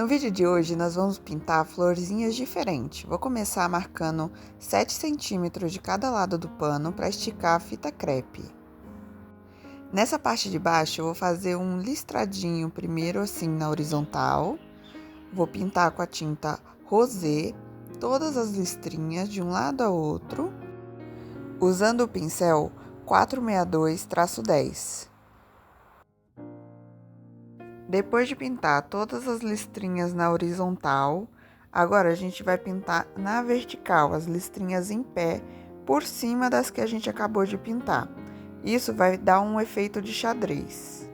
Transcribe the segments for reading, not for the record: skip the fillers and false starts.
No vídeo de hoje, nós vamos pintar florzinhas diferentes. Vou começar marcando 7 centímetros de cada lado do pano para esticar a fita crepe. Nessa parte de baixo, eu vou fazer um listradinho primeiro assim na horizontal. Vou pintar com a tinta rosé todas as listrinhas de um lado ao outro, usando o pincel 462-10. Depois de pintar todas as listrinhas na horizontal, agora a gente vai pintar na vertical, as listrinhas em pé, por cima das que a gente acabou de pintar. Isso vai dar um efeito de xadrez.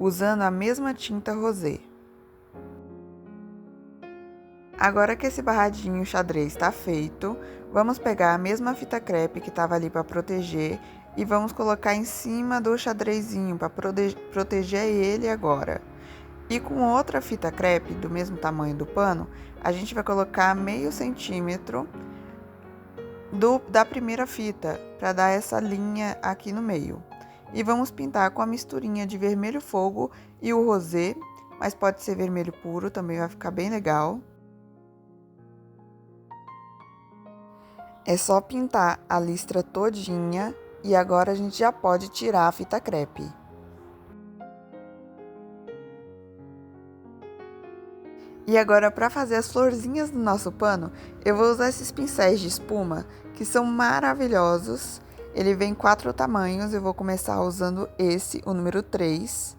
Usando a mesma tinta rosé. Agora que esse barradinho xadrez está feito, vamos pegar a mesma fita crepe que estava ali para proteger e vamos colocar em cima do xadrezinho para proteger ele agora. E com outra fita crepe do mesmo tamanho do pano, a gente vai colocar meio centímetro da primeira fita para dar essa linha aqui no meio. E vamos pintar com a misturinha de vermelho fogo e o rosé, mas pode ser vermelho puro, também vai ficar bem legal. É só pintar a listra todinha e agora a gente já pode tirar a fita crepe. E agora, para fazer as florzinhas do nosso pano, eu vou usar esses pincéis de espuma, que são maravilhosos. Ele vem em 4 tamanhos, eu vou começar usando esse, o número 3.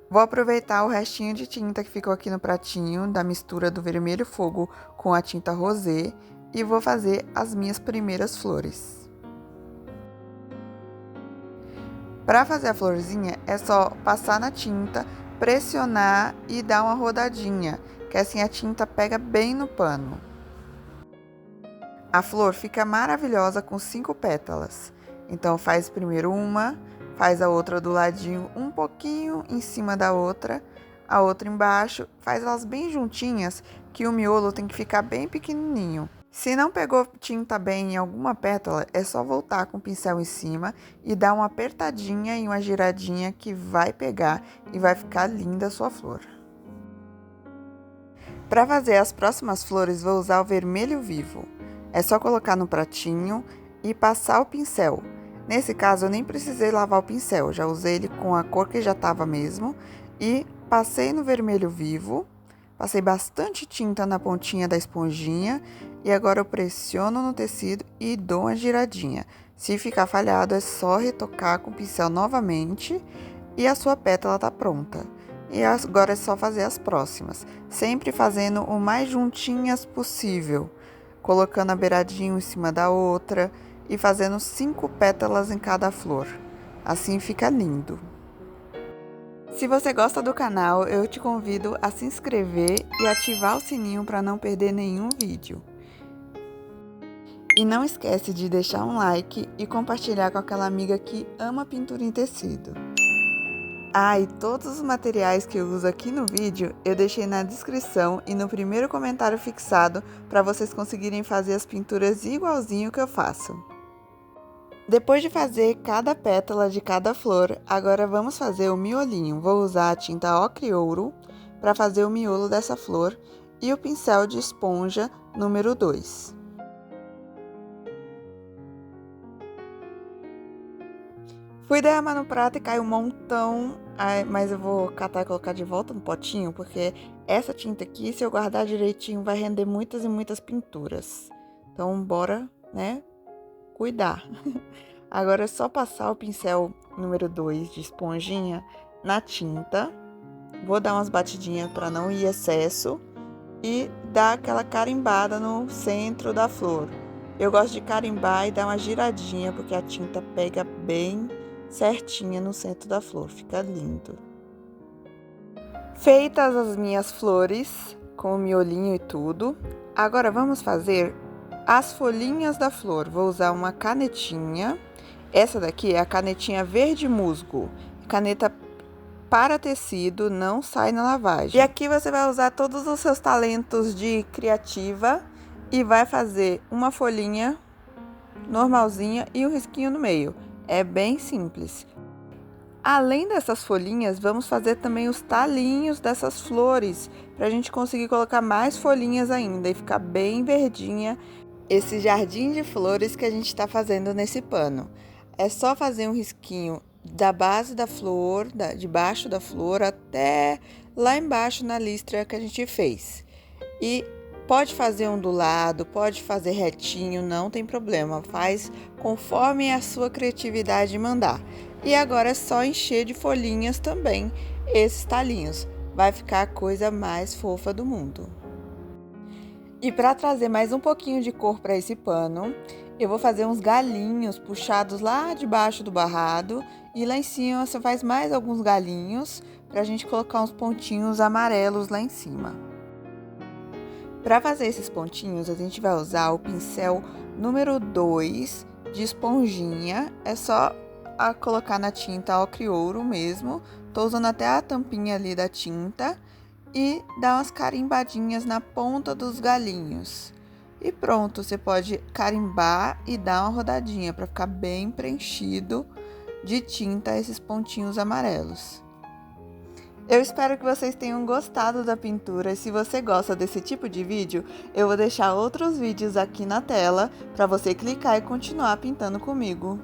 Vou aproveitar o restinho de tinta que ficou aqui no pratinho, da mistura do vermelho fogo com a tinta rosé, e vou fazer as minhas primeiras flores. Para fazer a florzinha, é só passar na tinta, pressionar e dar uma rodadinha, que assim a tinta pega bem no pano. A flor fica maravilhosa com 5 pétalas. Então, faz primeiro uma, faz a outra do ladinho um pouquinho em cima da outra, a outra embaixo, faz elas bem juntinhas, que o miolo tem que ficar bem pequenininho. Se não pegou tinta bem em alguma pétala, é só voltar com o pincel em cima e dar uma apertadinha e uma giradinha que vai pegar e vai ficar linda a sua flor. Para fazer as próximas flores, vou usar o vermelho vivo. É só colocar no pratinho e passar o pincel. Nesse caso, eu nem precisei lavar o pincel, já usei ele com a cor que já estava mesmo. E passei no vermelho vivo, passei bastante tinta na pontinha da esponjinha. E agora eu pressiono no tecido e dou uma giradinha. Se ficar falhado, é só retocar com o pincel novamente e a sua pétala tá pronta. E agora é só fazer as próximas, sempre fazendo o mais juntinhas possível, colocando a beiradinha em cima da outra e fazendo 5 pétalas em cada flor. Assim fica lindo. Se você gosta do canal, eu te convido a se inscrever e ativar o sininho para não perder nenhum vídeo. E não esquece de deixar um like e compartilhar com aquela amiga que ama pintura em tecido. E todos os materiais que eu uso aqui no vídeo eu deixei na descrição e no primeiro comentário fixado para vocês conseguirem fazer as pinturas igualzinho que eu faço. Depois de fazer cada pétala de cada flor, agora vamos fazer o miolinho. Vou usar a tinta ocre ouro para fazer o miolo dessa flor e o pincel de esponja número 2. Fui derramar no prato e caiu um montão, mas eu vou catar e colocar de volta no potinho, porque essa tinta aqui, se eu guardar direitinho, vai render muitas e muitas pinturas. Então, bora, né, cuidar. Agora é só passar o pincel número 2 de esponjinha na tinta. Vou dar umas batidinhas para não ir excesso e dar aquela carimbada no centro da flor. Eu gosto de carimbar e dar uma giradinha, porque a tinta pega bem certinha no centro da flor, fica lindo. Feitas as minhas flores, com o miolinho e tudo, agora vamos fazer as folhinhas da flor. Vou usar uma canetinha, essa daqui é a canetinha verde musgo, caneta para tecido, não sai na lavagem. E aqui você vai usar todos os seus talentos de criativa e vai fazer uma folhinha normalzinha e um risquinho no meio. É bem simples. Além dessas folhinhas, vamos fazer também os talinhos dessas flores, para a gente conseguir colocar mais folhinhas ainda e ficar bem verdinha esse jardim de flores que a gente está fazendo nesse pano. É só fazer um risquinho da base da flor, de baixo da flor, até lá embaixo na listra que a gente fez. E pode fazer ondulado, pode fazer retinho, não tem problema. Faz conforme a sua criatividade mandar. E agora é só encher de folhinhas também esses talinhos. Vai ficar a coisa mais fofa do mundo. E para trazer mais um pouquinho de cor para esse pano, eu vou fazer uns galinhos puxados lá debaixo do barrado. E lá em cima você faz mais alguns galinhos para a gente colocar uns pontinhos amarelos lá em cima. Para fazer esses pontinhos, a gente vai usar o pincel número 2 de esponjinha. É só colocar na tinta ocre ouro mesmo. Tô usando até a tampinha ali da tinta. E dar umas carimbadinhas na ponta dos galinhos. E pronto, você pode carimbar e dar uma rodadinha para ficar bem preenchido de tinta esses pontinhos amarelos. Eu espero que vocês tenham gostado da pintura e se você gosta desse tipo de vídeo, eu vou deixar outros vídeos aqui na tela para você clicar e continuar pintando comigo.